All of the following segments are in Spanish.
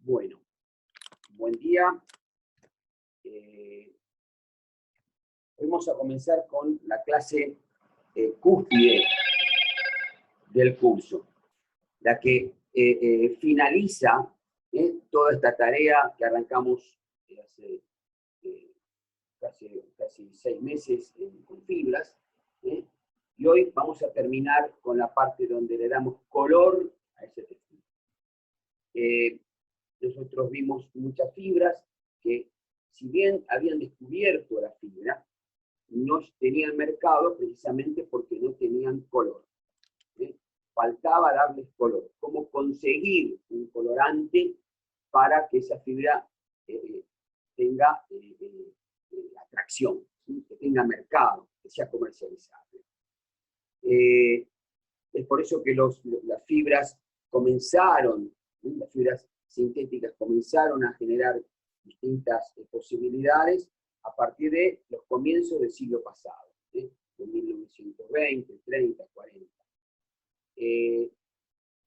Bueno, buen día. Vamos a comenzar con la clase cúspide del curso, la que finaliza toda esta tarea que arrancamos hace casi 6 meses con fibras, y hoy vamos a terminar con la parte donde le damos color a ese textil. Nosotros vimos muchas fibras que, si bien habían descubierto la fibra, no tenían mercado precisamente porque no tenían color. Faltaba darles color. ¿Cómo conseguir un colorante para que esa fibra tenga atracción, ¿sí? Que tenga mercado, que sea comercializable? Es por eso que las fibras comenzaron, las fibras sintéticas comenzaron a generar distintas posibilidades a partir de los comienzos del siglo pasado, de 1920, 30, 40.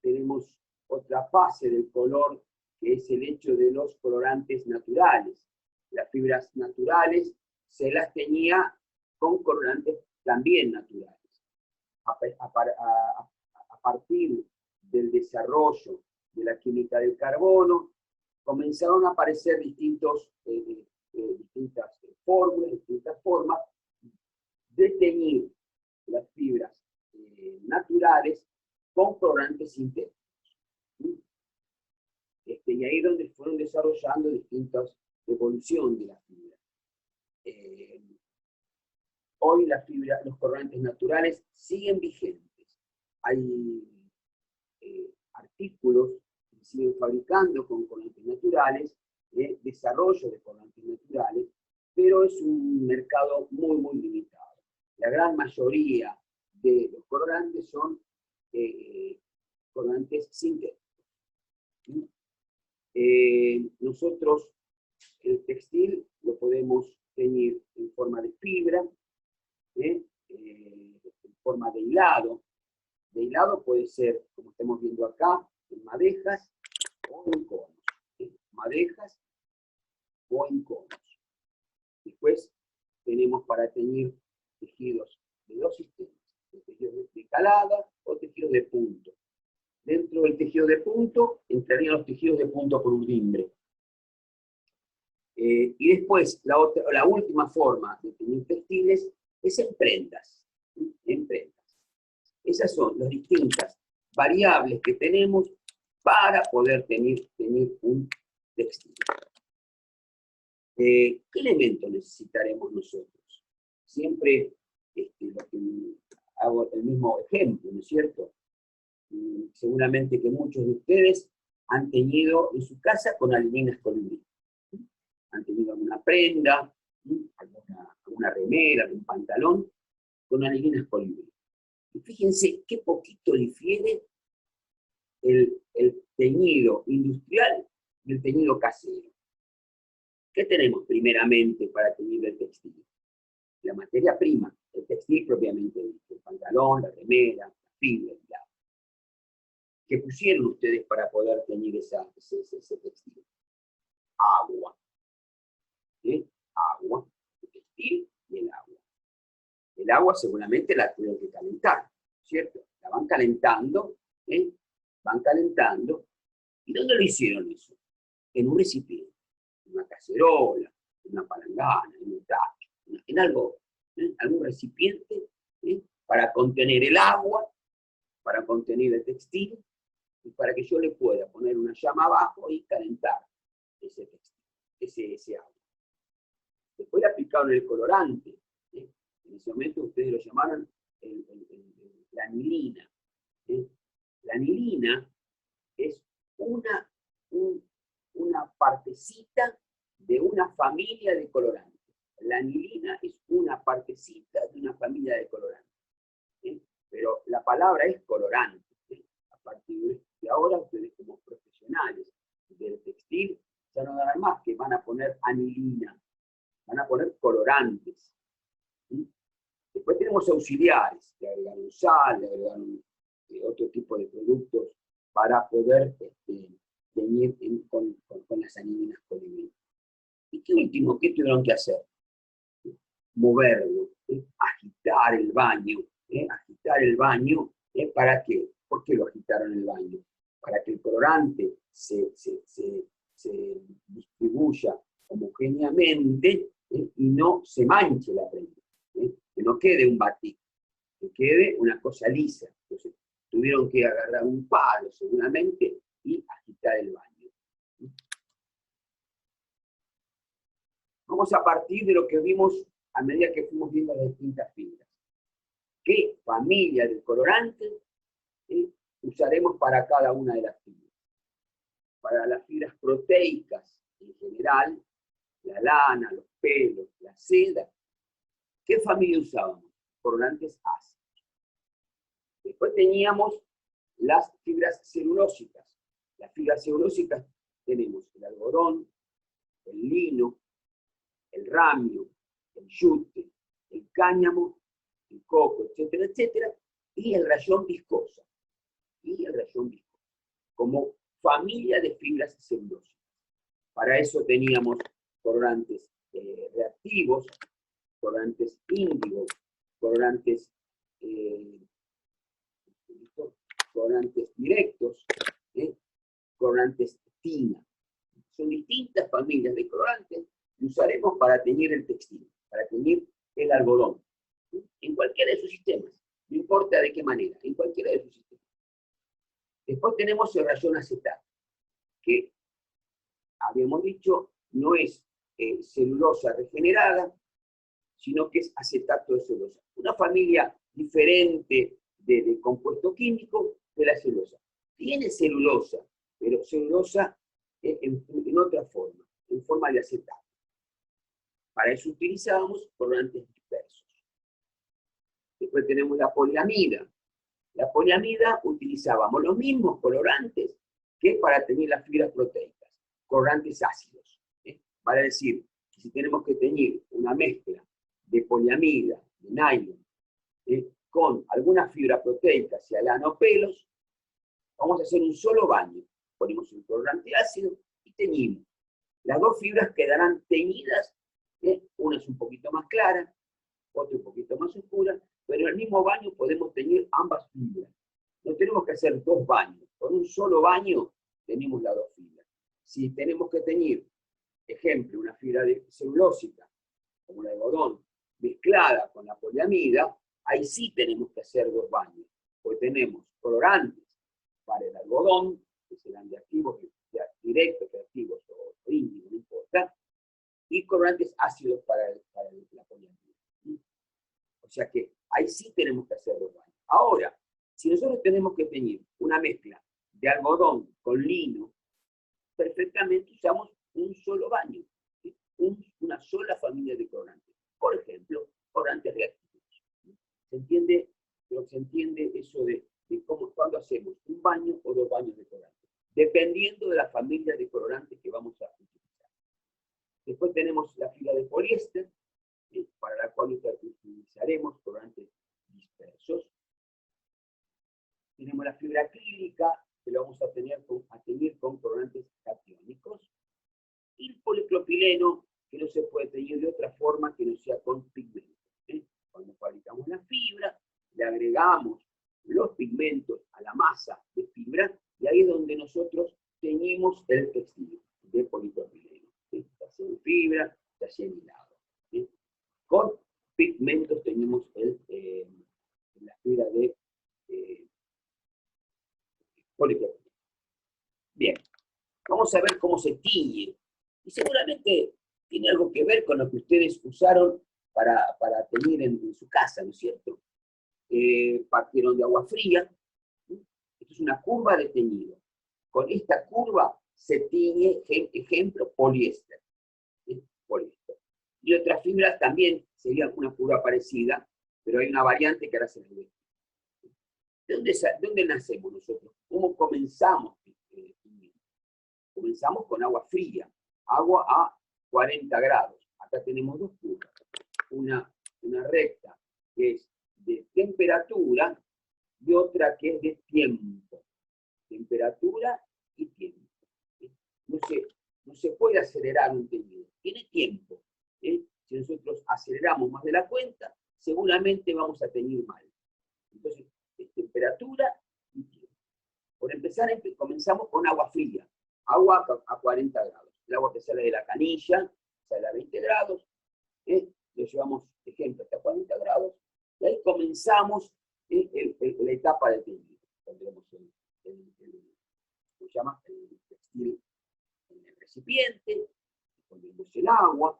Tenemos otra fase del color, que es el hecho de los colorantes naturales. Las fibras naturales se las teñía con colorantes también naturales. A partir del desarrollo de la química del carbono, comenzaron a aparecer distintas fórmulas, distintas formas de teñir las fibras naturales con colorantes sintéticos. Y ahí es donde fueron desarrollando distintas evoluciones de la fibra. Hoy los colorantes naturales siguen vigentes. Hay artículos que siguen fabricando con colorantes naturales, desarrollo de colorantes naturales, pero es un mercado muy, muy limitado. La gran mayoría de los colorantes son colorantes sintéticos. Nosotros el textil lo podemos teñir en forma de fibra, en forma de hilado. De hilado puede ser, como estamos viendo acá, en madejas o en conos. Madejas o en conos. Después tenemos para teñir tejidos de dos sistemas, tejidos de calada o tejidos de punto. Dentro del tejido de punto entrarían los tejidos de punto por urdimbre. Y después, la última forma de teñir textiles es en prendas. En prendas. Esas son las distintas variables que tenemos para poder teñir un textil. ¿Qué elementos necesitaremos nosotros? Siempre hago el mismo ejemplo, ¿no es cierto? Seguramente que muchos de ustedes han teñido en su casa con anilinas colibrí. Han tenido alguna prenda, alguna remera, algún pantalón, con anilinas colibrí. Y fíjense qué poquito difiere el teñido industrial del teñido casero. ¿Qué tenemos primeramente para teñir el textil? La materia prima, el textil propiamente dicho, el pantalón, la remera, la fibra, el lado. ¿Qué pusieron ustedes para poder teñir ese textil? Agua. Agua, el textil y el agua. El agua seguramente la tuvieron que calentar, ¿cierto? La van calentando, van calentando. ¿Y dónde lo hicieron eso? En un recipiente, en una cacerola, en una palangana, en un tacho, en algo, algún recipiente, para contener el agua, para contener el textil, y para que yo le pueda poner una llama abajo y calentar ese textil, ese agua. Después le aplicaron el colorante. En ese momento ustedes lo llamaron la anilina. La anilina es una partecita de una familia de colorantes. La anilina es una partecita de una familia de colorantes. Pero la palabra es colorante. A partir de ahora, ustedes como profesionales del textil, ya no darán más que van a poner anilina, van a poner colorantes. Después tenemos auxiliares, le agregaron sal, le agregaron otro tipo de productos para poder teñir con las animinas colibrí. ¿Y qué último? ¿Qué tuvieron que hacer? Moverlo, agitar el baño, agitar el baño, ¿para qué? ¿Por qué lo agitaron el baño? Para que el colorante se distribuya homogéneamente y no se manche la prenda, que no quede un batik, que quede una cosa lisa. Entonces, tuvieron que agarrar un palo seguramente y agitar el baño. Vamos a partir de lo que vimos a medida que fuimos viendo las distintas fibras. ¿Qué familia de colorantes usaremos para cada una de las fibras? Para las fibras proteicas en general, la lana, los pelos, la seda, ¿qué familia usábamos? Colorantes ácidos. Después teníamos las fibras celulósicas. Las fibras celulósicas tenemos el algodón, el lino, el ramio, el yute, el cáñamo, el coco, etcétera, etcétera, y el rayón viscosa. Como familia de fibras celulosas. Para eso teníamos colorantes reactivos, colorantes índigo, colorantes directos, colorantes tina. Son distintas familias de colorantes que usaremos para teñir el textil, para teñir el algodón, en cualquiera de sus sistemas, no importa de qué manera, en cualquiera de sus sistemas. Después tenemos el rayón acetato, que habíamos dicho no es celulosa regenerada, sino que es acetato de celulosa. Una familia diferente de compuesto químico de la celulosa. Tiene celulosa, pero celulosa en otra forma, en forma de acetato. Para eso utilizábamos colorantes dispersos. Después tenemos la poliamida. La poliamida utilizábamos los mismos colorantes que para teñir las fibras proteicas, colorantes ácidos. Para decir que si tenemos que teñir una mezcla de poliamida, de nylon, con alguna fibra proteica, sea lana o pelos, vamos a hacer un solo baño. Ponemos un colorante ácido y teñimos. Las dos fibras quedarán teñidas, una es un poquito más clara, otra un poquito más oscura, pero en el mismo baño podemos teñir ambas fibras. No tenemos que hacer dos baños. Con un solo baño tenemos las dos fibras. Si tenemos que teñir, ejemplo, una fibra celulósica, como el algodón, mezclada con la poliamida, ahí sí tenemos que hacer dos baños, porque tenemos colorantes para el algodón, que serán de activos directos, reactivos o índigos, no importa, y colorantes ácidos para la poliamida. O sea que ahí sí tenemos que hacer dos baños. Ahora, si nosotros tenemos que teñir una mezcla de algodón con lino, perfectamente usamos un solo baño, ¿sí? Una sola familia de colorantes. Por ejemplo, colorantes reactivos. ¿Se entiende? Pero se entiende eso de cómo, cuándo hacemos un baño o dos baños de colorantes, dependiendo de la familia de colorantes que vamos a utilizar. Después tenemos la fibra de poliéster, para la cual utilizaremos colorantes dispersos. Tenemos la fibra acrílica, que lo vamos a teñir con colorantes catiónicos. Y el policlopileno, que no se puede teñir de otra forma que no sea con pigmentos. Cuando fabricamos la fibra, le agregamos los pigmentos a la masa de fibra, y ahí es donde nosotros teñimos el textil de policlopileno. Ya sea en fibra, ya sea en hilado. Con pigmentos tenemos la fibra de policlopileno. Bien, vamos a ver cómo se tiñe. Y seguramente tiene algo que ver con lo que ustedes usaron para teñir en su casa, ¿no es cierto? Partieron de agua fría. Esto es una curva de teñido. Con esta curva se tiñe, ejemplo, poliéster. Poliéster. Y otras fibras también serían una curva parecida, pero hay una variante que ahora se ve. ¿Dónde nacemos nosotros? ¿Cómo comenzamos? Comenzamos con agua fría, agua a 40 grados. Acá tenemos dos curvas. Una recta que es de temperatura y otra que es de tiempo. Temperatura y tiempo. no se puede acelerar un teñido, tiene tiempo. Si nosotros aceleramos más de la cuenta, seguramente vamos a teñir mal. Entonces, es temperatura y tiempo. Por empezar, comenzamos con agua fría, agua a 40 grados. El agua que sale de la canilla sale a 20 grados, lo llevamos, ejemplo, hasta 40 grados, y ahí comenzamos la etapa de teñido. Pondremos se llama el textil en el recipiente, ponemos el agua,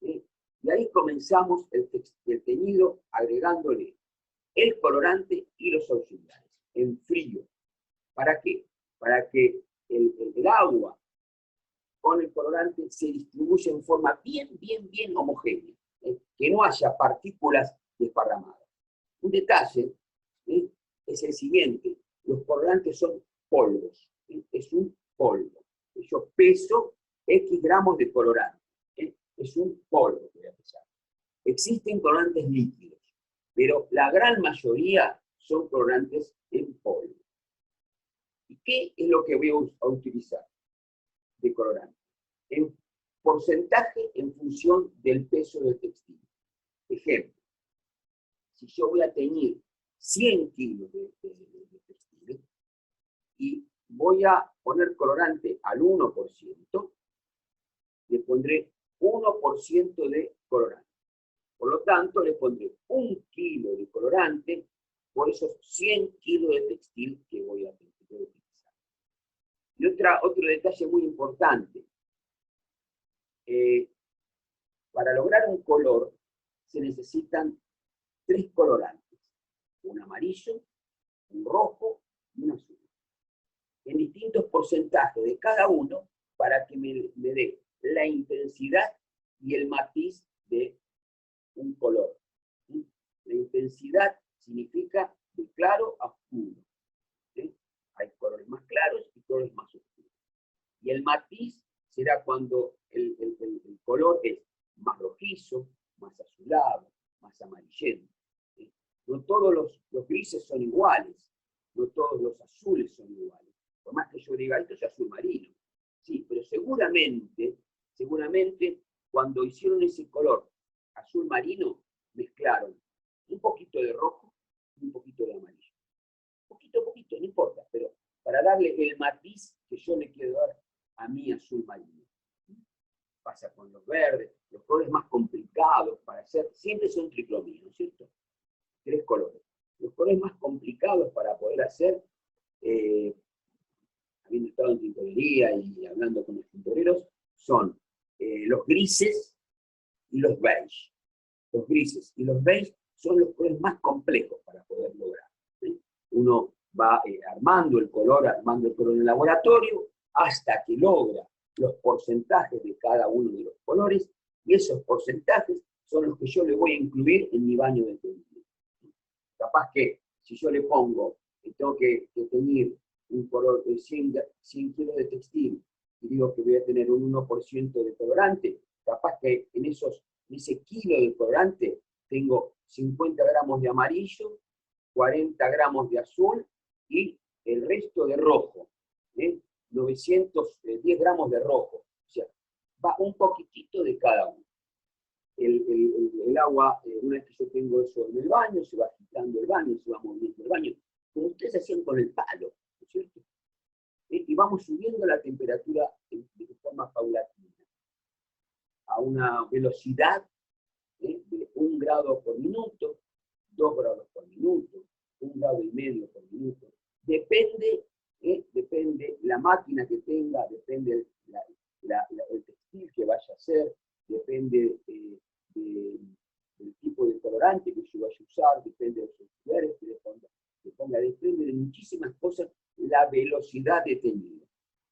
y ahí comenzamos el teñido agregándole el colorante y los auxiliares, en frío. ¿Para qué? Para que el agua con el colorante se distribuya en forma bien homogénea, que no haya partículas desparramadas. Un detalle es el siguiente: los colorantes son polvos, es un polvo. Yo peso X gramos de colorante, es un polvo que voy a pesar. Existen colorantes líquidos, pero la gran mayoría son colorantes en polvo. ¿Y qué es lo que voy a utilizar de colorante? En porcentaje en función del peso del textil. Ejemplo, si yo voy a teñir 100 kilos de textil y voy a poner colorante al 1%, le pondré 1% de colorante. Por lo tanto, le pondré 1 kilo de colorante por esos 100 kilos de textil que voy a utilizar. Y otro detalle muy importante. Para lograr un color se necesitan 3 colorantes: un amarillo, un rojo y un azul, en distintos porcentajes de cada uno para que me dé la intensidad y el matiz de un color. La intensidad significa de claro a oscuro. Hay colores más claros y colores más oscuros. Y el matiz será cuando el color es más rojizo, más azulado, más amarillento. No todos los grises son iguales, no todos los azules son iguales. Por más que yo diga, esto es azul marino. Sí, pero seguramente, cuando hicieron ese color azul marino, mezclaron un poquito de rojo y un poquito de amarillo. Poquito, no importa, pero para darle el matiz que yo le quiero dar a mi azul marino. Pasa con los verdes, los colores más complicados para hacer, siempre son tricrominos, ¿cierto? 3 colores. Los colores más complicados para poder hacer, habiendo estado en tintorería y hablando con los tintoreros, son los grises y los beige. Los grises y los beige son los colores más complejos para poder lograr. Uno va armando el color en el laboratorio hasta que logra los porcentajes de cada uno de los colores, y esos porcentajes son los que yo le voy a incluir en mi baño de teñido. Capaz que si yo le pongo, tengo que teñir un color de 100 kilos de textil, y digo que voy a tener un 1% de colorante, capaz que en ese kilo de colorante tengo 50 gramos de amarillo, 40 gramos de azul y el resto de rojo. 910 gramos de rojo. O sea, va un poquitito de cada uno. El agua, una vez que yo tengo eso en el baño, se va agitando el baño, se va moviendo el baño, como ustedes hacían con el palo, ¿no es cierto? Y vamos subiendo la temperatura de forma paulatina, a una velocidad de 1 grado por minuto, 2 grados por minuto, 1,5 grados por minuto. Depende la máquina que tenga, depende el textil que vaya a hacer, depende del tipo de colorante que yo vaya a usar, depende de los auxiliares que le ponga, depende de muchísimas cosas la velocidad de teñido,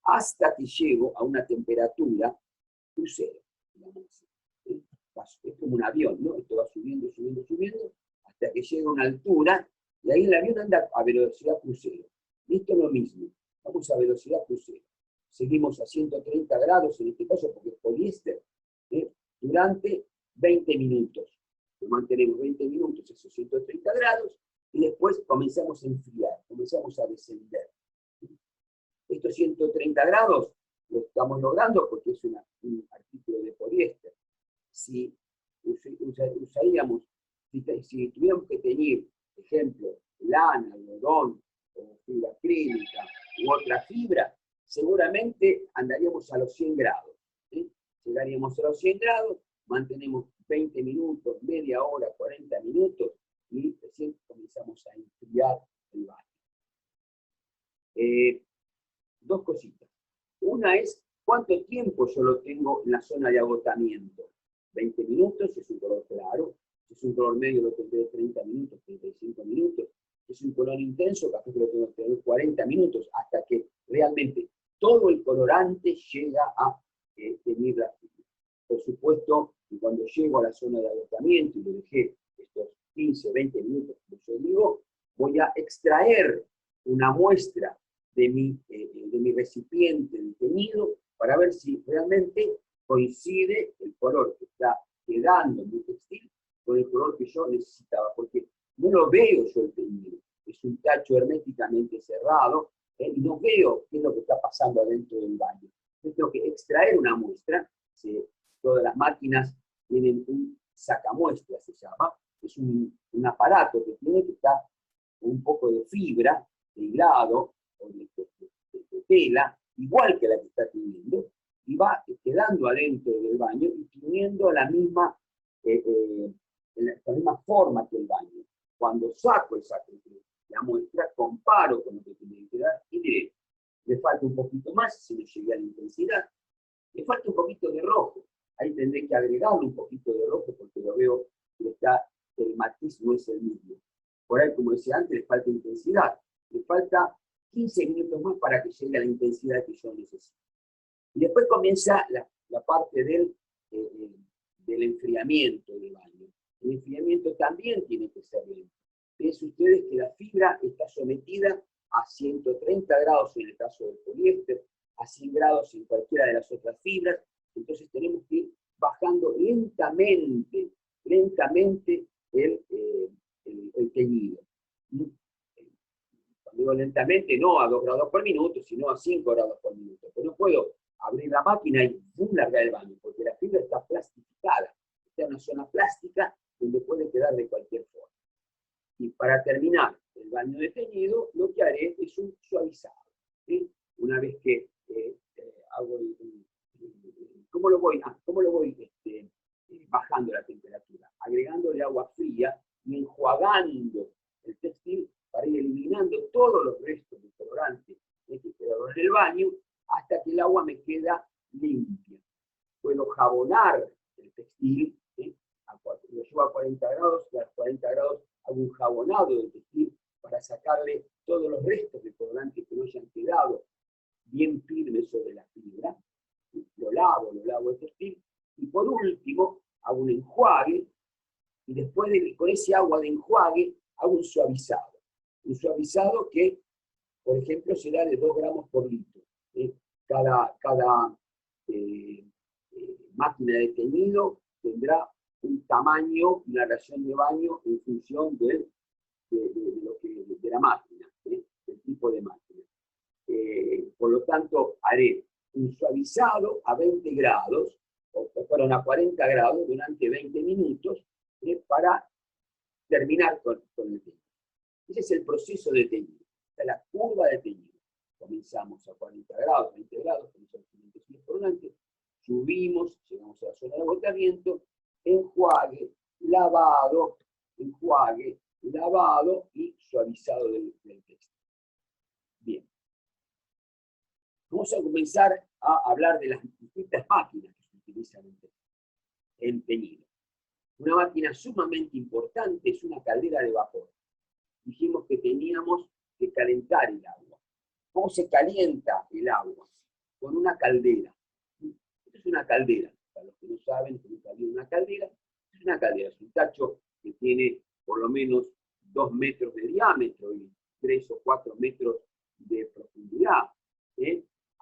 hasta que llego a una temperatura crucero, digamos así. Es como un avión, ¿no? Esto va subiendo, hasta que llega a una altura, y ahí el avión anda a velocidad crucero. Y esto es lo mismo, vamos a velocidad crucero. Seguimos a 130 grados, en este caso porque es poliéster, durante 20 minutos. Lo mantenemos 20 minutos, esos 130 grados, y después comenzamos a enfriar, comenzamos a descender. Estos 130 grados lo estamos logrando porque es un artículo de poliéster. Si usaríamos, si tuviéramos que teñir, ejemplo, lana, algodón, o fibra acrílica, u otra fibra, seguramente andaríamos a los 100 grados. ¿Sí? Llegaríamos a los 100 grados, mantenemos 20 minutos, media hora, 40 minutos, y recién comenzamos a enfriar el baño. Dos cositas. Una es, ¿cuánto tiempo yo lo tengo en la zona de agotamiento? 20 minutos, es un color claro. Si es un color medio, lo tendré 30 minutos, 35 minutos. Si es un color intenso, capaz que lo tengo que tener 40 minutos, hasta que realmente todo el colorante llega a teñir la fibra. Por supuesto, que cuando llego a la zona de agotamiento y lo dejé estos 15, 20 minutos, como yo digo, voy a extraer una muestra de mi recipiente de teñido para ver si realmente coincide el color que está quedando en mi textil con el color que yo necesitaba, porque no lo veo yo el teñido, es un tacho herméticamente cerrado, y no veo qué es lo que está pasando adentro del baño. Entonces tengo que extraer una muestra, todas las máquinas tienen un sacamuestra, se llama, es un aparato que tiene que estar un poco de fibra, de hilado, o de tela, igual que la que está teniendo, y va quedando adentro del baño y teniendo la misma forma que el baño. Cuando saco la muestra, comparo con lo que tiene que quedar y diré, le falta un poquito más, si no llegué a la intensidad, le falta un poquito de rojo, ahí tendré que agregarle un poquito de rojo porque lo veo que el matiz no es el mismo. Por ahí, como decía antes, le falta intensidad, le falta 15 minutos más para que llegue a la intensidad que yo necesito. Y después comienza la parte del enfriamiento del baño. El enfriamiento también tiene que ser lento. Piensen ustedes que la fibra está sometida a 130 grados en el caso del poliéster, a 100 grados en cualquiera de las otras fibras, entonces tenemos que ir bajando lentamente el teñido. Cuando digo lentamente, no a 2 grados por minuto, sino a 5 grados por minuto. Pero no puedo abrir la máquina y largar el baño, porque la fibra está plastificada, está en una zona plástica donde puede quedar de cualquier forma. Y para terminar el baño de teñido, lo que haré es un suavizado. ¿Sí? Una vez que hago ¿cómo lo voy bajando la temperatura? Agregándole agua fría y enjuagando el textil para ir eliminando todos los restos de colorante que quedaron en el baño hasta que el agua me queda limpia. Puedo jabonar el textil, lo llevo a 40 grados y a 40 grados hago un jabonado del textil para sacarle todos los restos de colorante que no hayan quedado bien firmes sobre la fibra. Lo lavo el textil y por último hago un enjuague y después con ese agua de enjuague hago un suavizado. Un suavizado que, por ejemplo, será de 2 gramos por litro. Cada máquina de teñido tendrá un tamaño, una ración de baño en función de la máquina, del tipo de máquina. Por lo tanto, haré un suavizado a 20 grados, o perdón, a 40 grados durante 20 minutos para terminar con el teñido. Ese es el proceso de teñido, esta es la curva de teñido. Comenzamos a 40 grados, 20 grados, con los instrumentos por delante, subimos, llegamos a la zona de agotamiento, enjuague, lavado y suavizado del textil. Bien. Vamos a comenzar a hablar de las distintas máquinas que se utilizan en teñido. Una máquina sumamente importante es una caldera de vapor. Dijimos que teníamos que calentar el agua. ¿Cómo se calienta el agua? Con una caldera. Esto es una caldera. Para los que no saben, que nunca vieron una caldera, es una caldera. Es un tacho que tiene por lo menos 2 metros de diámetro y 3 o 4 metros de profundidad.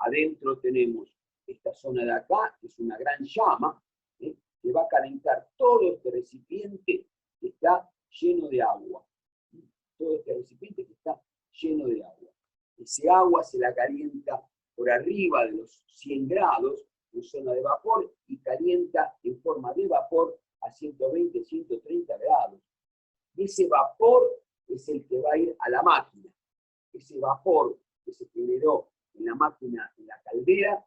Adentro tenemos esta zona de acá, que es una gran llama, que va a calentar todo este recipiente que está lleno de agua. Todo este recipiente que está lleno de agua. Ese agua se la calienta por arriba de los 100 grados en zona de vapor y calienta en forma de vapor a 120, 130 grados. Y ese vapor es el que va a ir a la máquina. Ese vapor que se generó en la máquina, en la caldera,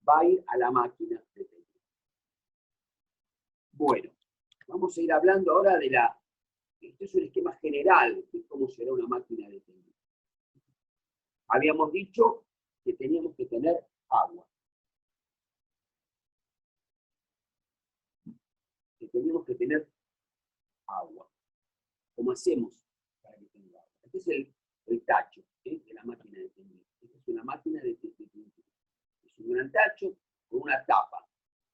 va a ir a la máquina de tendido. Bueno, vamos a ir hablando ahora de este es un esquema general de cómo será una máquina de tendido. Habíamos dicho que teníamos que tener agua. Que teníamos que tener agua. ¿Cómo hacemos para que tenga agua? Este es el tacho de la máquina de tendido. Esta es una máquina de tendido. Es un gran tacho con una tapa.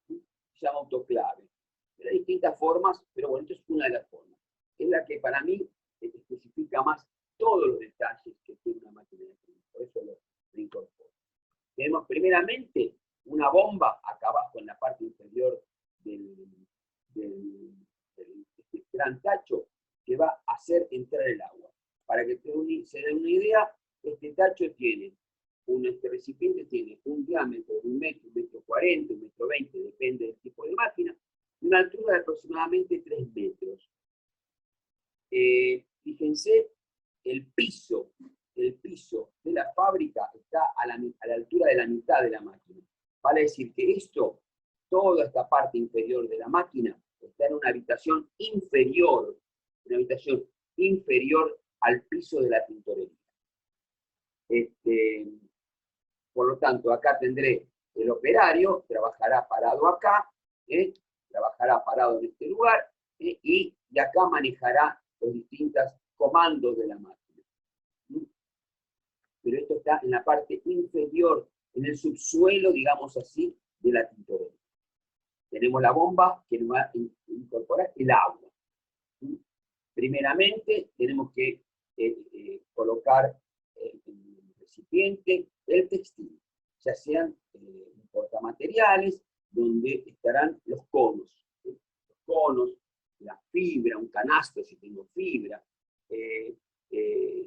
Se llama autoclave. Pero hay distintas formas, pero bueno, esta es una de las formas. Es la que para mí especifica más todos los detalles que tiene una máquina de tendido. Por eso lo incorporo. Tenemos primeramente una bomba acá abajo en la parte inferior del gran tacho que va a hacer entrar el agua. Para que se den una idea, este tacho tiene, este recipiente tiene un diámetro de 1 metro, 1,40 m, 1,20 m, depende del tipo de máquina, y una altura de aproximadamente 3 metros. Fíjense, el piso de la fábrica está a la altura de la mitad de la máquina. Vale decir que toda esta parte inferior de la máquina, está en una habitación inferior al piso de la tintorería. Por lo tanto, acá tendré el operario, trabajará parado acá, trabajará parado en este lugar, y de acá manejará los distintos comandos de la máquina. Pero esto está en la parte inferior, en el subsuelo, digamos así, de la tintorería. Tenemos la bomba que nos va a incorporar el agua. Primeramente, tenemos que colocar en el recipiente el textil, ya sean portamateriales, donde estarán los conos. Los conos, la fibra, un canasto si tengo fibra,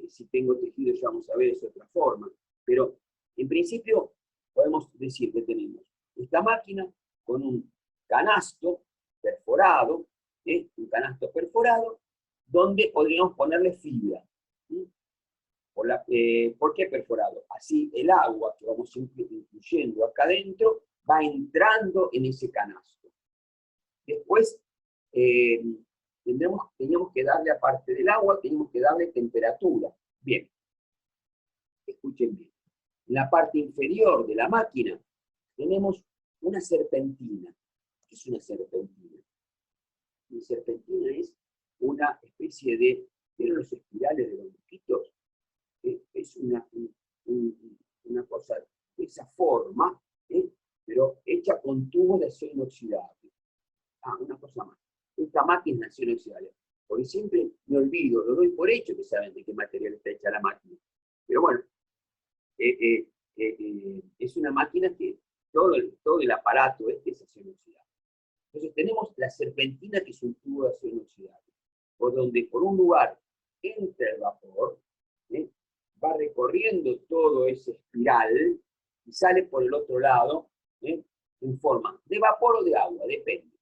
si tengo tejido ya vamos a ver es otra forma. Pero en principio podemos decir que tenemos esta máquina con un canasto perforado, donde podríamos ponerle fibra. ¿Por qué perforado? Así el agua que vamos incluyendo acá adentro va entrando en ese canasto. Después, teníamos que darle, aparte del agua, tenemos que darle temperatura. Bien, escuchen bien. En la parte inferior de la máquina tenemos una serpentina. ¿Qué es una serpentina? Una serpentina es una especie de, ¿vieron los espirales de los mosquitos? Es una cosa de esa forma, pero hecha con tubos de acero inoxidable. Una cosa más. Esta máquina es de acero inoxidable. Porque siempre me olvido, lo doy por hecho que saben de qué material está hecha la máquina. Pero bueno, es una máquina que todo el aparato es acero inoxidable. Entonces tenemos la serpentina, que es un tubo de acero inoxidable, por donde por un lugar entra el vapor, va recorriendo todo ese espiral y sale por el otro lado en forma de vapor o de agua, depende.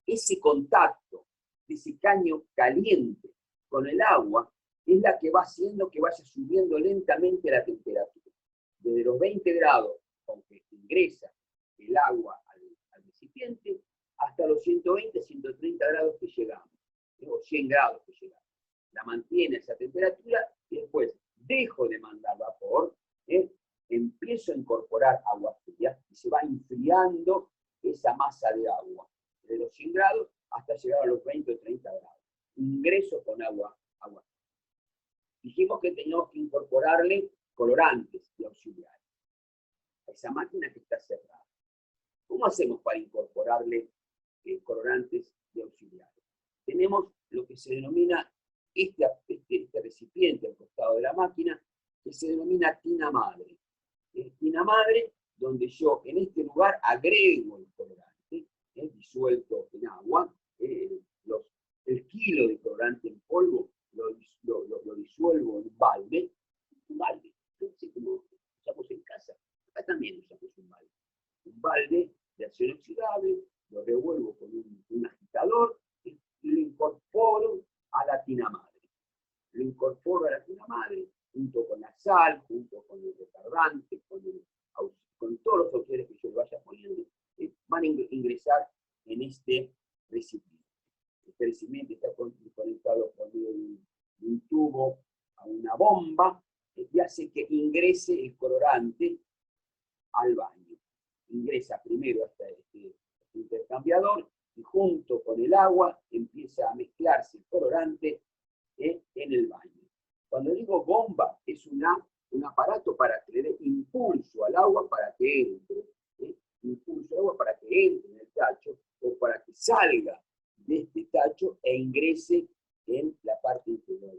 Ese contacto de ese caño caliente con el agua es la que va haciendo que vaya subiendo lentamente la temperatura. Desde los 20 grados, aunque ingresa el agua al recipiente, hasta los 120, 130 grados que llegamos, o 100 grados que llegamos. La mantiene esa temperatura y después dejo de mandar vapor, empiezo a incorporar agua fría y se va enfriando esa masa de agua, de los 100 grados hasta llegar a los 20 o 30 grados. Ingreso con agua fría. Dijimos que teníamos que incorporarle colorantes y auxiliares a esa máquina que está cerrada. ¿Cómo hacemos para incorporarle colorantes y auxiliares? Tenemos lo que se denomina este recipiente al costado de la máquina, que se denomina tina madre. Tina madre, donde yo en este lugar agrego el colorante, disuelto en agua, el kilo de colorante en polvo lo disuelvo en un balde, así como usamos en casa. Acá también balde de acero inoxidable, lo revuelvo con un agitador y lo incorporo a la tina madre. Lo incorporo a la tina madre junto con la sal, junto con el retardante, con todos los auxiliares que yo le vaya poniendo, van a ingresar en este recipiente. Este recipiente está conectado por medio de un tubo a una bomba y hace que ingrese el colorante al baño. Ingresa primero hasta este intercambiador y junto con el agua empieza a mezclarse el colorante en el baño. Cuando digo bomba, es un aparato para que le dé impulso al agua para que entre. Impulso al agua para que entre en el tacho o para que salga de este tacho e ingrese en la parte inferior.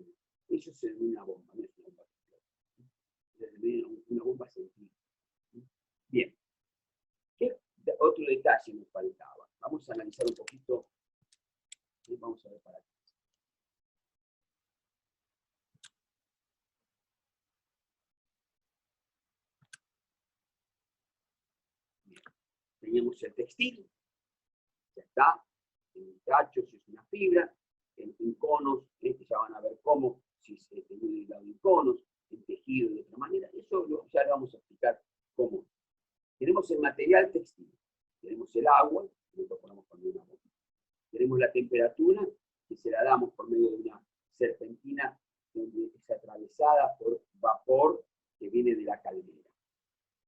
Eso se denomina bomba, no es una bomba. Una bomba centrífuga. Bien. ¿Qué otro detalle nos faltaba? Vamos a analizar un poquito. Vamos a ver para acá. Bien. Teníamos el textil. Ya está. En el tacho, si es una fibra. En conos, ya van a ver cómo, si se tiene hilado en conos, en tejido de otra manera. Eso ya lo vamos a explicar cómo. Tenemos el material textil. Tenemos el agua, que lo ponemos con una bomba. Tenemos la temperatura, que se la damos por medio de una serpentina donde es atravesada por vapor que viene de la caldera.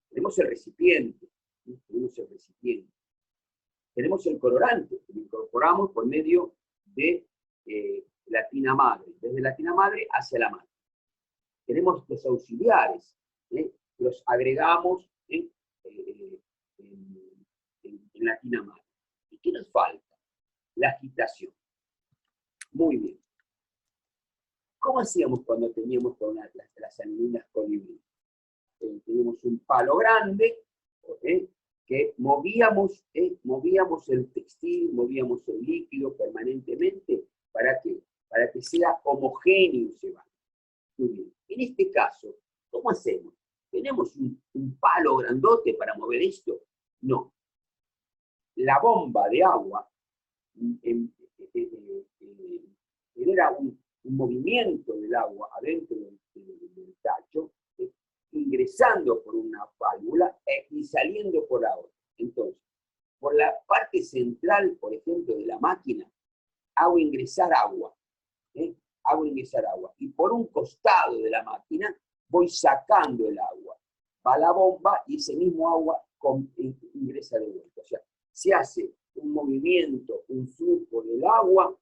Tenemos el recipiente. Tenemos el colorante, que lo incorporamos por medio de la tina madre, desde la tina madre hacia la máquina. Tenemos los auxiliares, los agregamos en la tina madre. ¿Y qué nos falta? La agitación. Muy bien. ¿Cómo hacíamos cuando teníamos con las anilinas colibrí? Teníamos un palo grande, que movíamos el textil, movíamos el líquido permanentemente. ¿Para qué? Para que sea homogéneo ese baño. Muy bien. En este caso, ¿cómo hacemos? ¿Tenemos un palo grandote para mover esto? No. La bomba de agua genera un movimiento del agua adentro del tacho, ingresando por una válvula y saliendo por la otra. Entonces, por la parte central, por ejemplo, de la máquina, hago ingresar agua. Hago ingresar agua. Y por un costado de la máquina voy sacando el agua. Va la bomba y ese mismo agua ingresa de vuelta. O sea, se hace un movimiento, un flujo del agua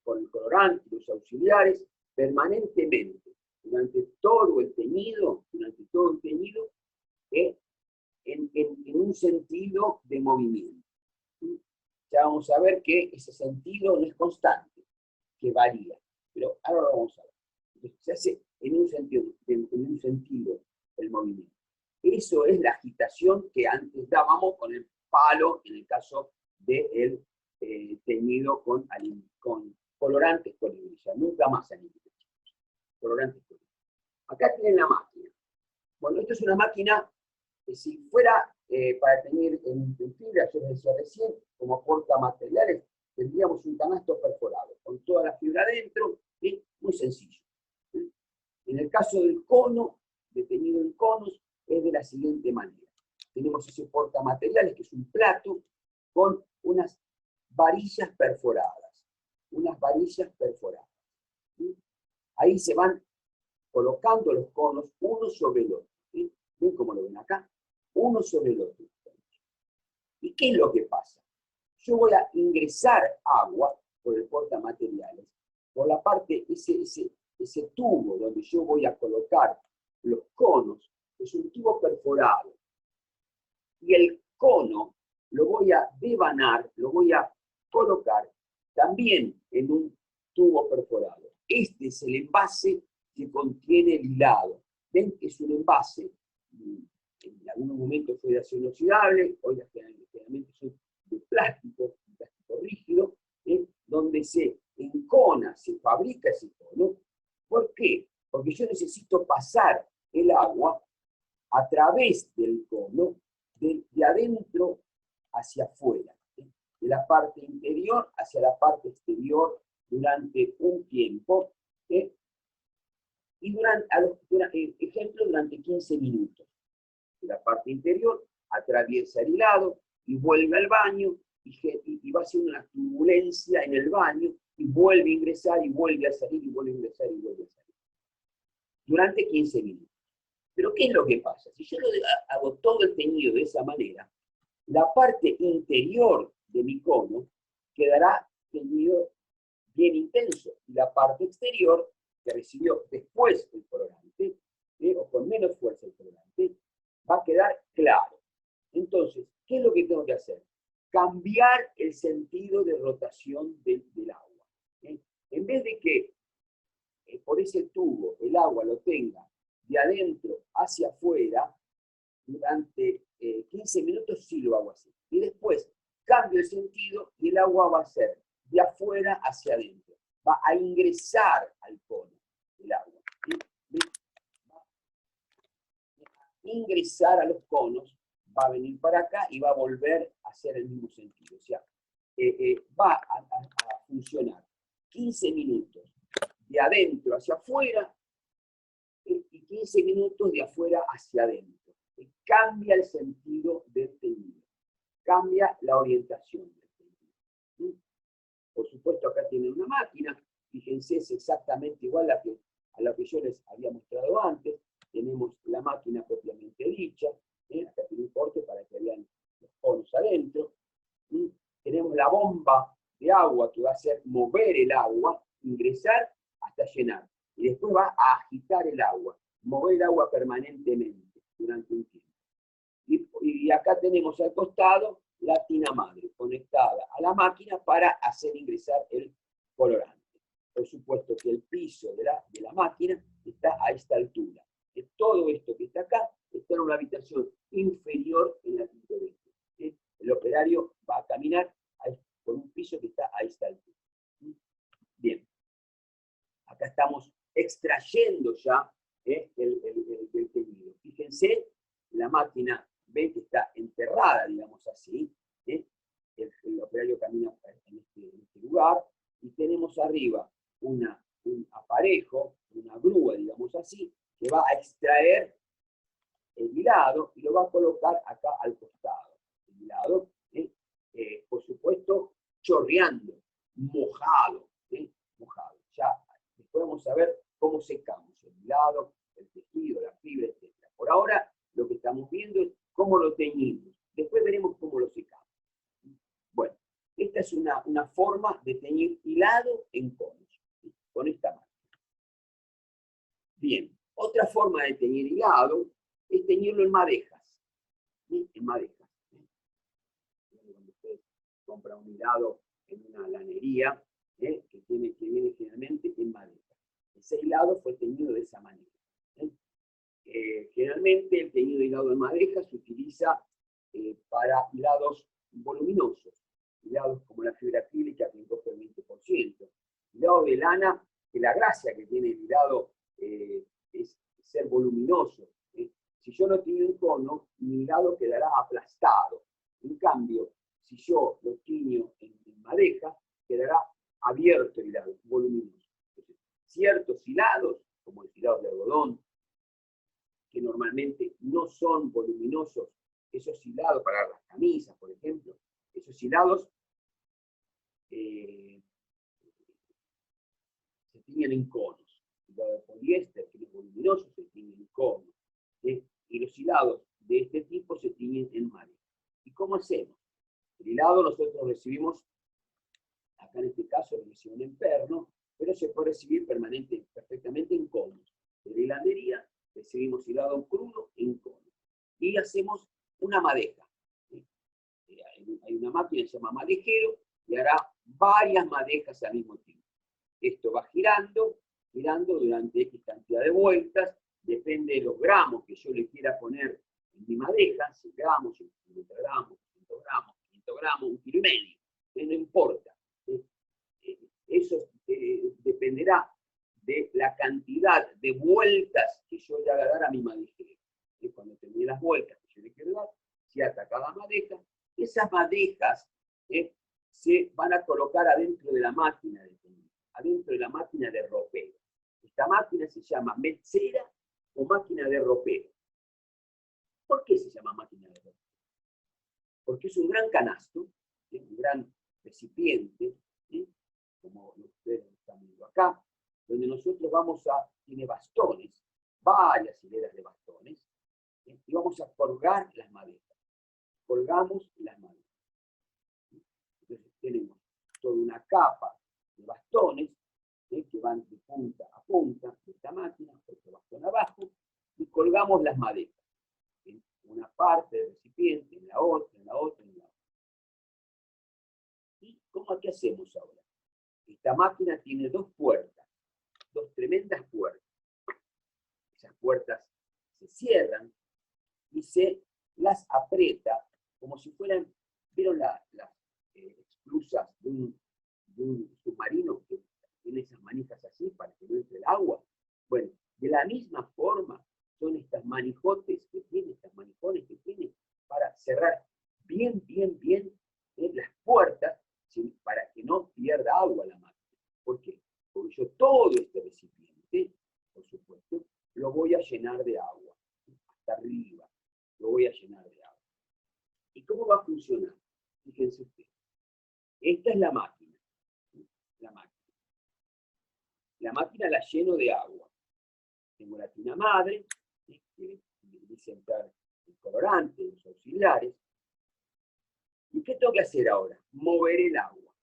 con el colorante y los auxiliares permanentemente durante todo el teñido, en un sentido de movimiento. Ya vamos a ver que ese sentido no es constante, que varía, pero ahora lo vamos a ver. Entonces, se hace en un sentido el movimiento. Eso es la agitación que antes dábamos con el palo, en el caso del teñido con colorantes colibrí. Nunca más anillos. Colorantes colibrí. Acá tienen la máquina. Bueno, esto es una máquina que si fuera para teñir en fibra, yo les decía recién, como portamateriales, tendríamos un canasto perforado, con toda la fibra adentro, muy sencillo. En el caso del cono, de teñido en conos, es de la siguiente manera. Tenemos ese portamateriales, que es un plato, con unas varillas perforadas. Ahí se van colocando los conos uno sobre el otro. ¿Ven cómo lo ven acá? Uno sobre el otro. ¿Y qué es lo que pasa? Yo voy a ingresar agua por el portamateriales, por la parte, ese tubo donde yo voy a colocar los conos, es un tubo perforado. Y el cono lo voy a devanar, lo voy a colocar también en un tubo perforado. Este es el envase que contiene el hilado. Ven que es un envase, en algunos momentos fue de acero inoxidable, hoy generalmente son de plástico rígido, donde se encona, se fabrica ese cono. ¿Por qué? Porque yo necesito pasar el agua a través del cono de adentro hacia afuera, de la parte interior hacia la parte exterior durante un tiempo, y ejemplo, durante 15 minutos. De la parte interior atraviesa el hilado y vuelve al baño, y va haciendo una turbulencia en el baño, y vuelve a ingresar, y vuelve a salir, y vuelve a ingresar, y vuelve a salir. Durante 15 minutos. Pero ¿qué es lo que pasa? Si yo hago todo el teñido de esa manera, la parte interior de mi cono quedará teñido bien intenso, y la parte exterior, que recibió después el colorante, o con menos fuerza el colorante, va a quedar claro. Entonces, ¿qué es lo que tengo que hacer? Cambiar el sentido de rotación del agua. En vez de que por ese tubo el agua lo tenga de adentro hacia afuera, durante 15 minutos sí lo hago así. Y después cambio el sentido y el agua va a ser de afuera hacia adentro. Va a ingresar al cono el agua. ¿Sí? Va a ingresar a los conos, va a venir para acá y va a volver a hacer el mismo sentido. O sea, va a funcionar 15 minutos de adentro hacia afuera y 15 minutos de afuera hacia adentro. Cambia el sentido del teñido, cambia la orientación del teñido. Por supuesto, acá tienen una máquina, fíjense, es exactamente igual a la que yo les había mostrado antes. Tenemos la máquina propiamente dicha, acá tiene un corte para que vean los conos adentro. Tenemos la bomba de agua que va a hacer mover el agua, ingresar hasta llenar. Y después va a agitar el agua, mover el agua permanentemente durante un tiempo. Y acá tenemos al costado la tina madre conectada a la máquina para hacer ingresar el colorante. Por supuesto que el piso de la máquina está a esta altura. Todo esto que está acá está en una habitación inferior en la tintorería. El operario va a caminar por un piso que está a esta altura. Bien. Acá estamos extrayendo ya el teñido. Fíjense, la máquina, ven que está enterrada, digamos así. El operario camina en este lugar, y tenemos arriba un aparejo, una grúa, digamos así, que va a extraer el hilado y lo va a colocar acá al costado. El hilado, por supuesto, chorreando, mojado, mojado. Ya después vamos a ver cómo secamos el hilado, el tejido, la fibra, etc. Por ahora, lo que estamos viendo es cómo lo teñimos. Después veremos cómo lo secamos. Bueno, esta es una forma de teñir hilado en conos, con esta máquina. Bien, otra forma de teñir hilado es teñirlo en madejas. En madejas. Cuando usted compra un hilado en una lanería, que viene generalmente en madera. Ese hilado fue teñido de esa manera. Generalmente el teñido de hilado en madeja se utiliza para hilados voluminosos, hilados como la fibra acrílica que encoge el 20%. Hilado de lana, que la gracia que tiene el hilado es ser voluminoso. Si yo lo tiño en cono, mi hilado quedará aplastado. En cambio, si yo lo tiño en madeja, quedará abierto el hilado, voluminoso. Entonces, ciertos hilados, como el hilado de algodón, que normalmente no son voluminosos, esos hilados para las camisas, por ejemplo, esos hilados se tiñen en conos. El hilado de poliéster, que es voluminoso, se tiñe en conos. Y los hilados de este tipo se tiñen en madeja. ¿Y cómo hacemos? El hilado nosotros recibimos, acá en este caso lo reciben en perno, pero se puede recibir perfectamente en conos. De la hilandería recibimos hilado crudo en conos. Y hacemos una madeja. Hay una máquina que se llama madejero y hará varias madejas al mismo tiempo. Esto va girando durante X cantidad de vueltas, depende de los gramos que yo le quiera poner en mi madeja, 100 gramos, 50 gramos, 200 gramos, 500 gramos, 1,5 kilos, no importa. Eso dependerá de la cantidad de vueltas que yo le haga dar a mi madejero. Cuando termine las vueltas que yo le quiero dar, se ata cada madeja, esas madejas se van a colocar adentro de la máquina de teñido, adentro de la máquina de ropero. Esta máquina se llama mechera o máquina de ropero. ¿Por qué se llama máquina de ropero? Porque es un gran canasto, un gran recipiente, como ustedes están viendo acá, donde nosotros tiene bastones, varias hileras de bastones, y vamos a colgar las madejas. Colgamos las madejas. Entonces tenemos toda una capa de bastones que van de punta a punta de esta máquina, otro bastón abajo, y colgamos las madejas. En una parte del recipiente, en la otra, en la otra, en la otra. ¿Y qué hacemos ahora? Esta máquina tiene dos puertas, dos tremendas puertas. Esas puertas se cierran y se las aprieta como si fueran, ¿vieron las esclusas de un submarino que tiene esas manijas así para que no entre el agua? Bueno, de la misma forma son estas manijotes que tiene, estas manijones que tiene, para cerrar bien las puertas para que no pierda agua la máquina. ¿Por qué? Porque yo todo este recipiente, por supuesto, lo voy a llenar de agua, hasta arriba, lo voy a llenar de agua. ¿Y cómo va a funcionar? Fíjense ustedes. Esta es la máquina. La máquina. La máquina la lleno de agua. Tengo la tina madre, que dice entrar el colorante, los auxiliares. ¿Y qué tengo que hacer ahora? Mover el agua.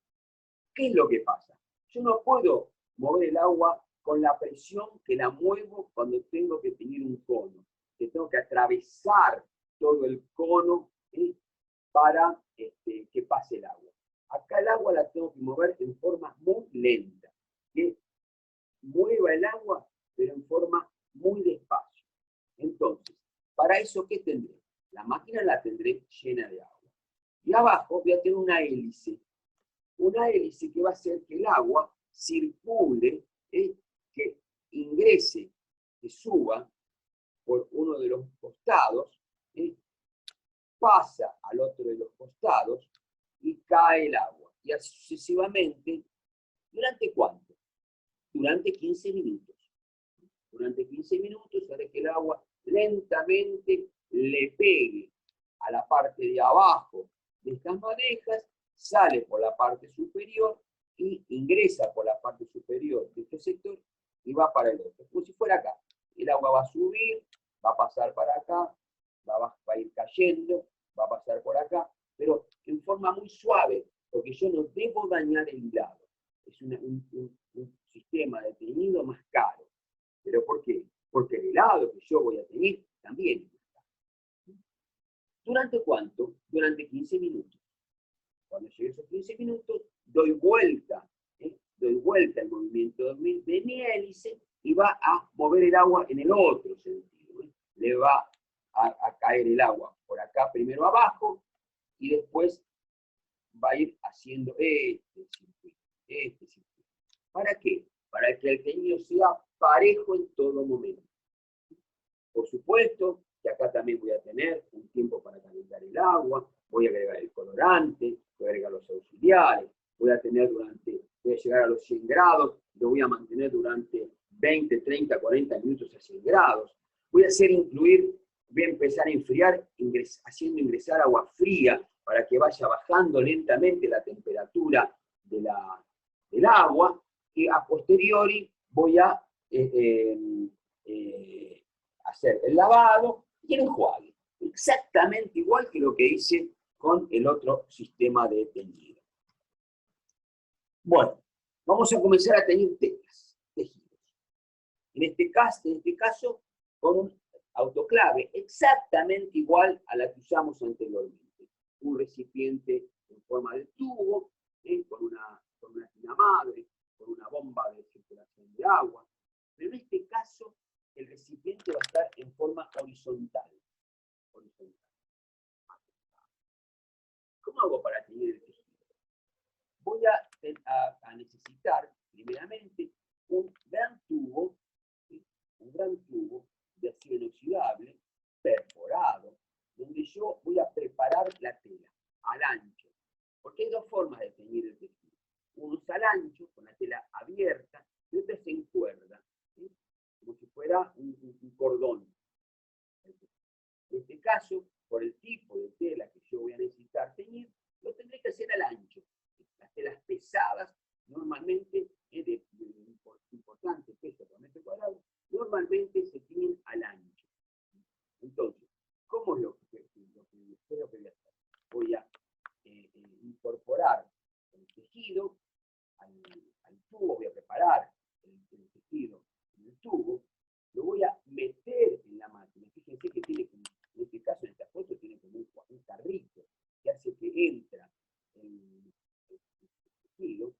¿Qué es lo que pasa? Yo no puedo mover el agua con la presión que la muevo cuando tengo que tener un cono, que tengo que atravesar todo el cono para que pase el agua. Acá el agua la tengo que mover en forma muy lenta, que mueva el agua, pero en forma muy despacio. Entonces, para eso, ¿qué tendré? La máquina la tendré llena de agua. Y abajo voy a tener una hélice que va a hacer que el agua circule, que ingrese, que suba por uno de los costados, pasa al otro de los costados y cae el agua. Y así sucesivamente, ¿durante cuánto? Durante 15 minutos. Durante 15 minutos haré que el agua lentamente le pegue a la parte de abajo de estas madejas, sale por la parte superior y ingresa por la parte superior de este sector y va para el otro. Como si fuera acá. El agua va a subir, va a pasar para acá, va a ir cayendo, va a pasar por acá, pero en forma muy suave, porque yo no debo dañar el hilado. Es un sistema de teñido más caro. ¿Pero por qué? Porque el hilado que yo voy a tener también es más caro. ¿Durante cuánto? Durante 15 minutos. Cuando llegue a esos 15 minutos, doy vuelta el movimiento de mi hélice y va a mover el agua en el otro sentido. Le va a caer el agua por acá primero abajo y después va a ir haciendo este circuito. ¿Para qué? Para que el teñido sea parejo en todo momento. Por supuesto que acá también voy a tener un tiempo para calentar el agua, voy a agregar el colorante, voy a agregar los auxiliares, voy a llegar a los 100 grados, lo voy a mantener durante 20, 30, 40 minutos a 100 grados. Voy a empezar a enfriar haciendo ingresar agua fría para que vaya bajando lentamente la temperatura del agua, y a posteriori voy a hacer el lavado y el enjuague. Exactamente igual que lo que hice con el otro sistema de teñido. Bueno, vamos a comenzar a teñir tejidos. En este caso, con un autoclave exactamente igual a la que usamos anteriormente. Un recipiente en forma de tubo, con una tina madre, con una bomba de circulación de agua. Pero en este caso, el recipiente va a estar en forma horizontal. ¿Cómo hago para teñir el tejido? Voy a necesitar, primeramente, un gran tubo de acero inoxidable, perforado, donde yo voy a preparar la tela al ancho. Porque hay dos formas de teñir el tejido. Uno es al ancho, con la tela abierta, y otra se encuerda, ¿sí? Como si fuera un cordón. En este caso, por el tipo de tela que yo voy a necesitar teñir, lo tendré que hacer al ancho. Las telas pesadas, normalmente, de importante peso por metro cuadrado, normalmente se tiñen al ancho. Entonces, ¿cómo es lo que voy a hacer? Voy a incorporar el tejido al tubo, voy a preparar el tejido en el tubo, lo voy a meter en la máquina. Fíjense que tiene, en este caso, en esta foto, tiene como un carrito que hace que entra el tejido.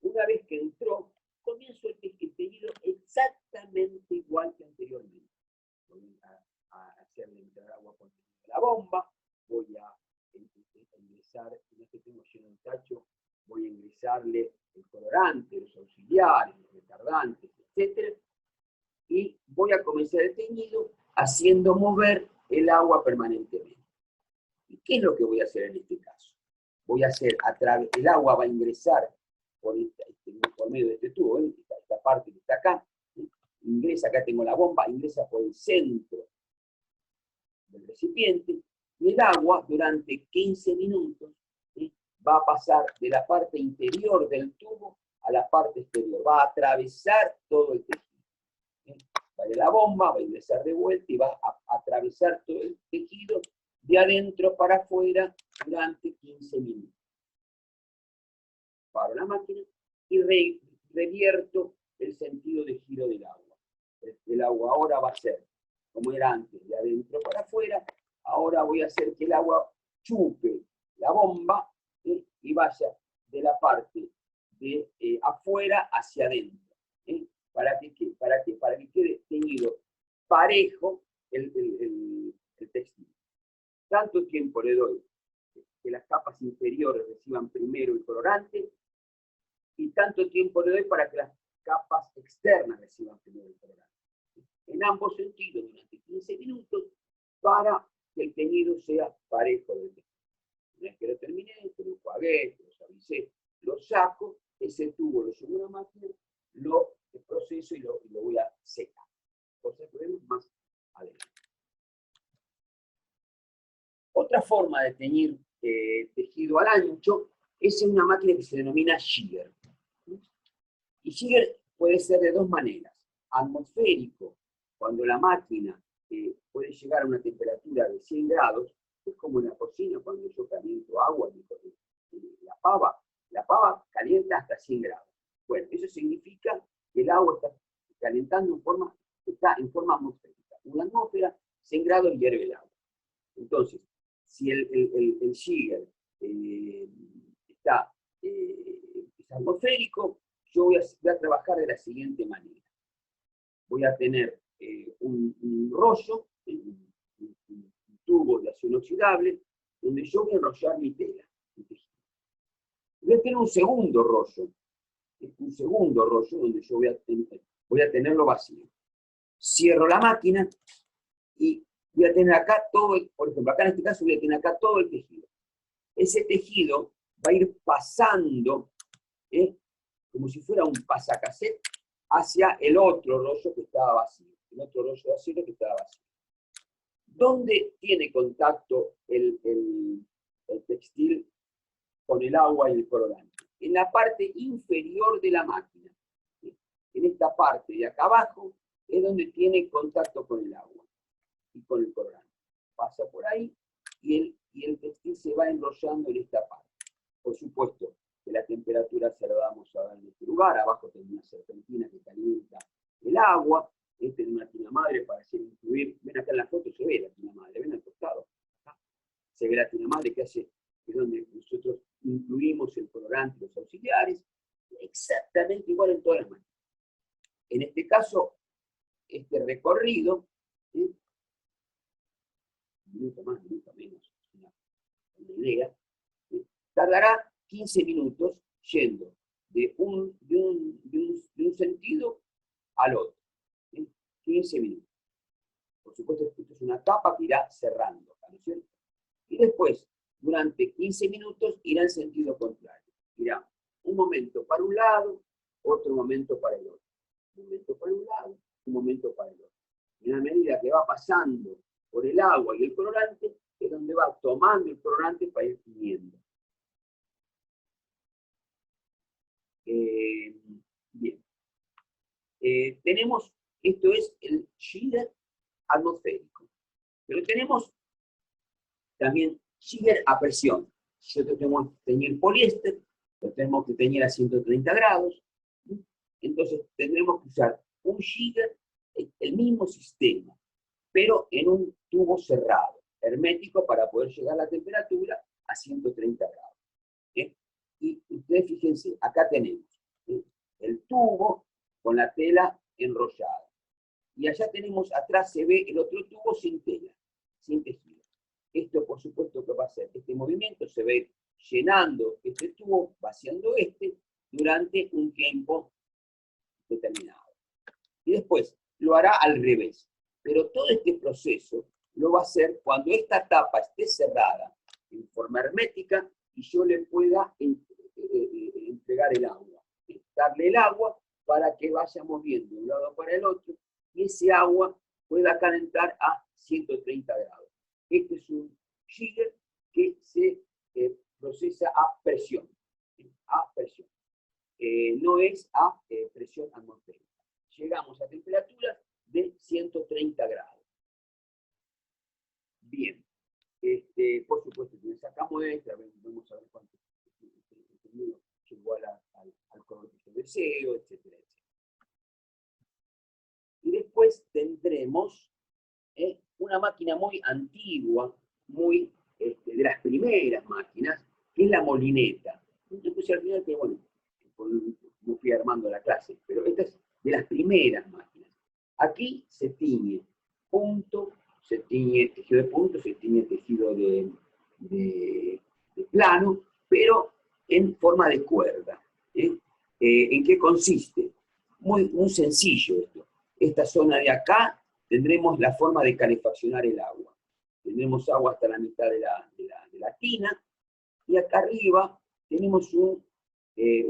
Una vez que entró, comienzo el tejido exactamente igual que anteriormente. Voy a hacerle entrar agua por la bomba, voy a ingresar, en este tengo lleno un tacho, voy a ingresarle el colorante, los auxiliares, los retardantes, etc. Y voy a comenzar el teñido haciendo mover el agua permanentemente. ¿Y qué es lo que voy a hacer en este caso? Voy a hacer, el agua va a ingresar por medio de este tubo, esta parte que está acá, ¿sí? Ingresa, acá tengo la bomba, ingresa por el centro del recipiente, y el agua durante 15 minutos, ¿sí? Va a pasar de la parte interior del tubo a la parte exterior, va a atravesar todo el tejido. ¿Sí? Va de la bomba, va a ingresar de vuelta y va a atravesar todo el tejido de adentro para afuera durante 15 minutos. Paro la máquina y revierto el sentido de giro del agua. El agua ahora va a ser, como era antes, de adentro para afuera. Ahora voy a hacer que el agua chupe la bomba, ¿sí? Y vaya de la parte de afuera hacia adentro. ¿Sí? ¿Para que quede teñido parejo el textil. Tanto tiempo le doy que las capas inferiores reciban primero el colorante, y tanto tiempo le doy para que las capas externas reciban primero el colorante. En ambos sentidos, durante 15 minutos, para que el teñido sea parejo del tejido. Una vez que lo terminé, que lo enjuagué, que lo suavicé, lo saco, ese tubo lo subo a una máquina, lo proceso y lo voy a secar. Cosas que vemos más adelante. Otra forma de teñir tejido al ancho es en una máquina que se denomina Shiger. Y Shiger puede ser de dos maneras. Atmosférico, cuando la máquina puede llegar a una temperatura de 100 grados, es como en la cocina cuando yo caliento agua, la pava calienta hasta 100 grados. Bueno, eso significa que el agua está calentando está en forma atmosférica. En la atmósfera, 100 grados hierve el agua. Entonces, si el Shiger es atmosférico, yo voy a trabajar de la siguiente manera. Voy a tener un rollo, un tubo de acero inoxidable, donde yo voy a enrollar mi tela. Voy a tener un segundo rollo donde yo voy a tenerlo vacío. Cierro la máquina y voy a tener acá todo, por ejemplo, acá en este caso voy a tener acá todo el tejido. Ese tejido va a ir pasando, como si fuera un pasacassette, hacia el otro rollo que estaba vacío. El otro rollo de acero que estaba vacío. ¿Dónde tiene contacto el textil con el agua y el colorante? En la parte inferior de la máquina. En esta parte de acá abajo es donde tiene contacto con el agua y con el colorante. Pasa por ahí y el textil se va enrollando en esta parte. Por supuesto que la temperatura se la vamos a dar en este lugar. Abajo tengo una serpentina que calienta el agua. Esta es una tina madre para hacer incluir. Ven acá en la foto, se ve la tina madre. Ven al costado. Acá se ve la tina madre que es donde nosotros incluimos el colorante y los auxiliares. Exactamente igual en todas las máquinas. En este caso, este recorrido, un minuto más, un minuto menos, una idea, tardará 15 minutos yendo de un sentido al otro. 15 minutos. Por supuesto, esto es una tapa que irá cerrando, ¿no es cierto? Y después, durante 15 minutos, irá en sentido contrario. Irá un momento para un lado, otro momento para el otro. Un momento para un lado, un momento para el otro. Y en la medida que va pasando por el agua y el colorante, es donde va tomando el colorante para ir tiñendo. Bien. Tenemos, esto es el Shiger atmosférico. Pero tenemos también Shiger a presión. Nosotros tenemos que teñir poliéster, lo tenemos que teñir a 130 grados. Entonces tendremos que usar un Shiger, el mismo sistema, pero en un tubo cerrado, hermético, para poder llegar a la temperatura a 130 grados. Y ustedes fíjense, acá tenemos el tubo con la tela enrollada. Y allá tenemos, atrás se ve el otro tubo sin tela, sin tejido. Esto, por supuesto, que va a hacer este movimiento, se ve llenando este tubo, vaciando este, durante un tiempo determinado. Y después lo hará al revés. Pero todo este proceso lo va a hacer cuando esta tapa esté cerrada en forma hermética y yo le pueda entregar el agua. Darle el agua para que vaya moviendo de un lado para el otro y ese agua pueda calentar a 130 grados. Este es un Shiger que se procesa a presión. A presión. No es a presión atmosférica. Llegamos a temperaturas de 130 grados. Bien. Por supuesto, si sacamos esta, vamos a ver cuánto llegó al color que yo deseo, etcétera, etcétera. Y después tendremos una máquina muy antigua, muy de las primeras máquinas, que es la molineta. Yo puse al final que, bueno, no fui armando la clase, pero esta es de las primeras máquinas. Aquí se tiñe punto, se tiñe tejido de punto, se tiñe tejido de plano, pero en forma de cuerda. ¿En qué consiste? Muy sencillo esto. Esta zona de acá tendremos la forma de calefaccionar el agua. Tendremos agua hasta la mitad de la tina, y acá arriba tenemos un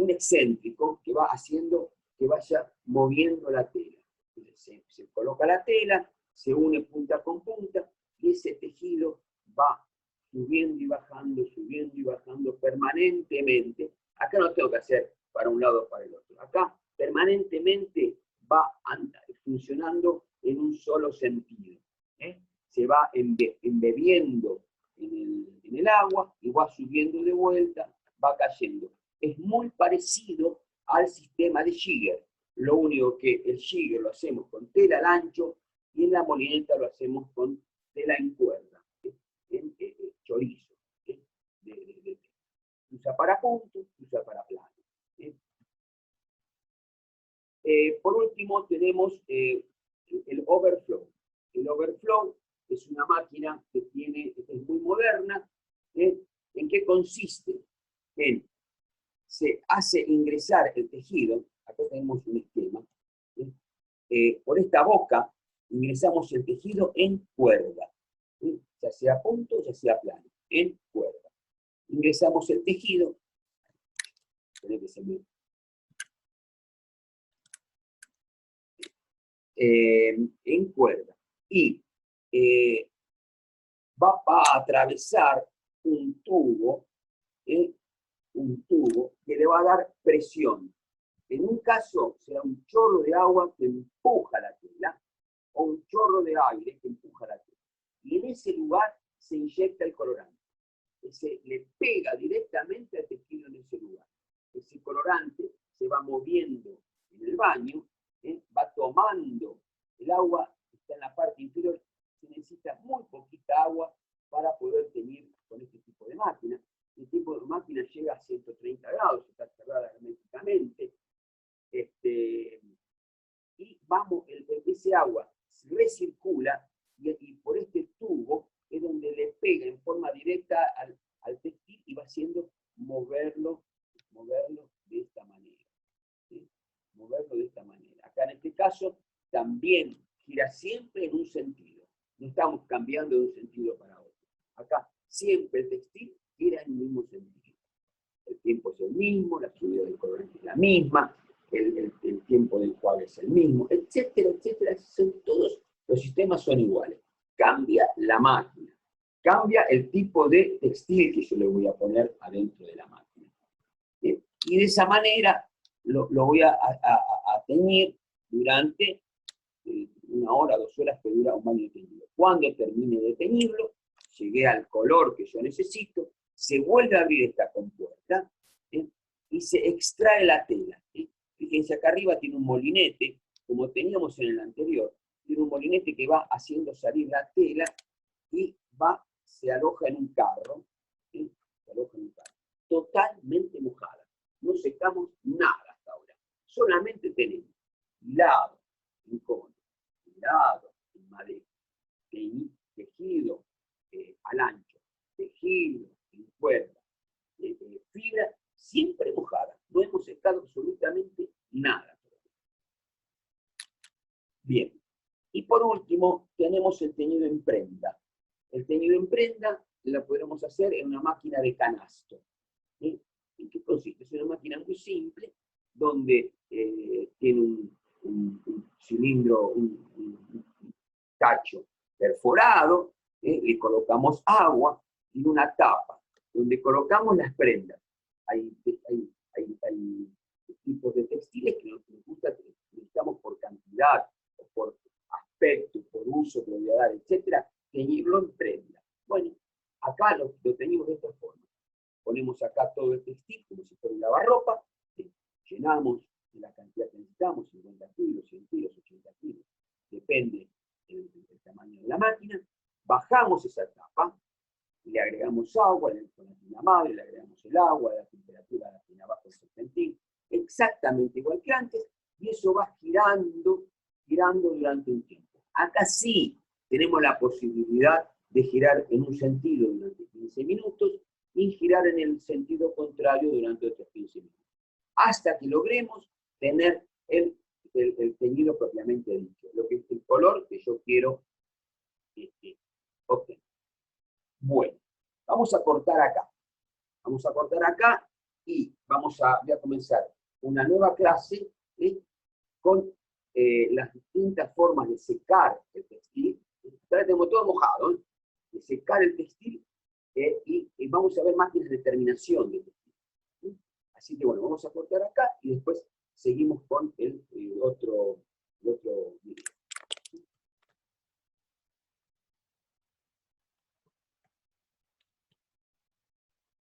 excéntrico que va haciendo que vaya moviendo la tela. Entonces, se coloca la tela, se une punta con punta, y ese tejido va subiendo y bajando permanentemente. Acá no tengo que hacer para un lado o para el otro. Acá permanentemente va funcionando en un solo sentido. Se va embebiendo en el agua y va subiendo de vuelta, va cayendo. Es muy parecido al sistema de Shiger. Lo único que el Shiger lo hacemos con tela al ancho y en la molineta lo hacemos con tela en cuerda, en chorizo. Usa para puntos, usa para plano. Por último tenemos el overflow. El overflow es una máquina que es muy moderna. ¿En qué consiste? Se hace ingresar el tejido, acá tenemos un esquema, por esta boca ingresamos el tejido en cuerda, ya sea punto, ya sea plano, en cuerda. Ingresamos el tejido, en cuerda, y va a atravesar un tubo que le va a dar presión. En un caso será un chorro de agua que empuja la tela, o un chorro de aire que empuja la tela. Y en ese lugar se inyecta el colorante. Se le pega directamente al tejido en ese lugar. Ese colorante se va moviendo en el baño, va tomando el agua, está en la parte inferior. Se necesita muy poquita agua para poder teñir con este tipo de máquina. El tipo de máquina llega a 130 grados, está cerrada herméticamente. Y ese agua recircula y por este tubo es donde le pega en forma directa al textil y va haciendo moverlo de esta manera. ¿Sí? Moverlo de esta manera. Acá en este caso también gira siempre en un sentido. No estamos cambiando de un sentido para otro. Acá siempre el textil era en el mismo sentido. El tiempo es el mismo, la subida del colorante es la misma, el tiempo del enjuague es el mismo, etcétera, etcétera. Todos los sistemas son iguales. Cambia la máquina, cambia el tipo de textil que yo le voy a poner adentro de la máquina. Y de esa manera lo voy a teñir durante 1 hora, 2 horas que dura un baño de teñido. Cuando termine de teñirlo, llegué al color que yo necesito, se vuelve a abrir esta compuerta y se extrae la tela. Fíjense, acá arriba tiene un molinete, como teníamos en el anterior, tiene un molinete que va haciendo salir la tela y se aloja en un carro, se aloja en un carro, totalmente mojada. No secamos nada hasta ahora, solamente tenemos hilado en cono, hilado en madera, tejido al ancho, tejido en cuerda, fibra siempre mojada, no hemos secado absolutamente nada. Bien, y por último tenemos el teñido en prenda. El teñido en prenda lo podemos hacer en una máquina de canasto. ¿En qué consiste? Es una máquina muy simple, donde tiene un cilindro, un tacho perforado, le colocamos agua y una tapa, donde colocamos las prendas. Hay tipos de textiles que nos gusta, que necesitamos por cantidad, o por aspecto, por uso que le voy a dar, etc., teñirlo en prenda. Bueno, acá lo teñimos de esta forma. Ponemos acá todo el textil como si fuera un lavarropa, llenamos de la cantidad que necesitamos, 50 kilos, 100 kilos, 80 kilos, depende del tamaño de la máquina, bajamos esa tapa, y le agregamos agua, con la tina madre, le agregamos el agua, la temperatura de la tina bajo el serpentín, exactamente igual que antes, y eso va girando durante un tiempo. Acá sí tenemos la posibilidad de girar en un sentido durante 15 minutos y girar en el sentido contrario durante otros 15 minutos, hasta que logremos tener el teñido propiamente dicho, lo que es el color que yo quiero obtener. Bueno, vamos a cortar acá. Vamos a cortar acá y voy a comenzar una nueva clase con las distintas formas de secar el textil. Ahora tenemos todo mojado, de secar el textil y vamos a ver máquinas de terminación de textil. Así que bueno, vamos a cortar acá y después seguimos con el otro video.